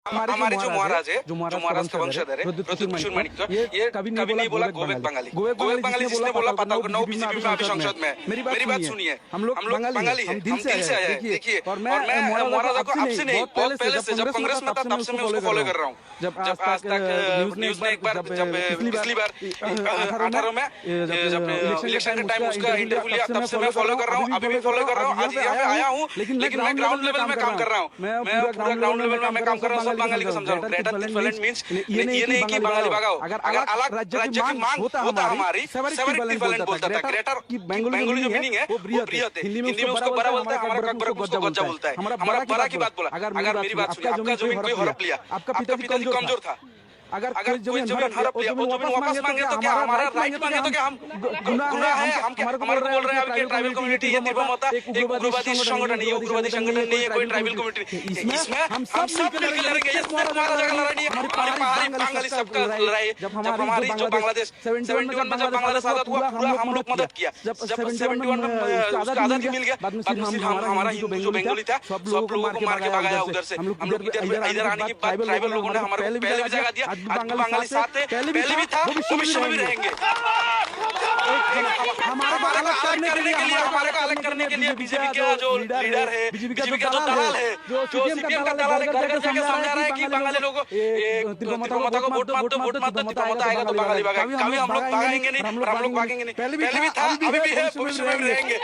हमारे जो महाराज है, जो महाराज का वंशधर है रुद्र किशोर माणिक्य, ये कभी नहीं बोला गोवेक बंगाली। गोवेक बंगाली जिसने बोला पता नौ बीजेपी में अभी संसद में। मेरी बात सुनिए, हम लोग बंगाली हैं, हम दिल से आए हैं। देखिए, और मैं महाराजा को अब से नहीं, बहुत पहले से, जब कांग्रेस में था तब से मैं उसको फॉलो कर रहा हूँ। जब आज तक न्यूज ने एक बार, जब पिछली बार 18 में जब इलेक्शन के टाइम उसका इंटरव्यू लिया, तब से मैं फॉलो कर रहा हूँ, अभी भी फॉलो कर रहा हूँ। आज यहाँ पे आया हूँ, लेकिन मैं ग्राउंड लेवल में काम कर रहा हूँ। मैं पूरा ग्राउंड लेवल में मैं काम कर रहा हूँ, सब बंगाली को समझा रहा हूँ। ग्रेटर टैलेंट मींस ये नहीं कि बंगाली भगाओ। अगर अलग राज्य की मांग होता हमारी, सेवरिक टैलेंट बोलता था। ग्रेटर की बंगाली जो मीनिंग है वो बृहत है। हिंदी में उसको बड़ा बोलता है, हमारा ककबरा को उसको गज्जा बोलता है। हमारा बड़ा की बात बोला। अगर मेरी बात सुनिए, आपका जमीन कोई हड़प लिया, आपका पिताजी कमजोर था, अगर कोई जमीन हड़प लिया, वो जमीन वापस मांगे तो क्या हमारा राइट मांगे तो क्या हम गुनाह है? हम हमारे को बोल रहे हैं अभी ट्राइबल कम्युनिटी ये तिरपमता एक उग्रवादी संगठन नहीं है, उग्रवादी संगठन नहीं है, कोई ट्राइबल कम्युनिटी। इसमें हम सब मिलकर लड़ेंगे। ये हमारा जगह लड़ाई नहीं है, हमारी पहाड़ी बंगाली सबका लड़ाई है। जब हमारी जो बांग्लादेश 71 में जब बांग्लादेश आजाद हुआ, पूरा हम लोग मदद किया। जब 71 में उसका आजादी मिल गया, बाद में सिर्फ हमारा हिंदू जो बंगाली था सब लोगों को मार के भगाया उधर से। हम लोग इधर आने की बात ट्राइबल लोगों ने हमारे को पहले भी जगह दिया। आज बंगाली साथ है, पहले भी था, भविष्य में भी रहेंगे। हमारे को अलग करने के लिए बीजेपी का जो लीडर है, बीजेपी का जो दलाल है, जो सीपीएम का दलाल है, घर घर जाके समझा रहा है कि बंगाली लोगों तिरपमता को वोट मत दो, तिरपमता आएगा तो बंगाली भागेगा। कभी हम लोग भागेंगे नहीं, हम लोग भागेंगे नहीं। पहले भी था, अभी भी है, भविष्य में भी रहेंगे।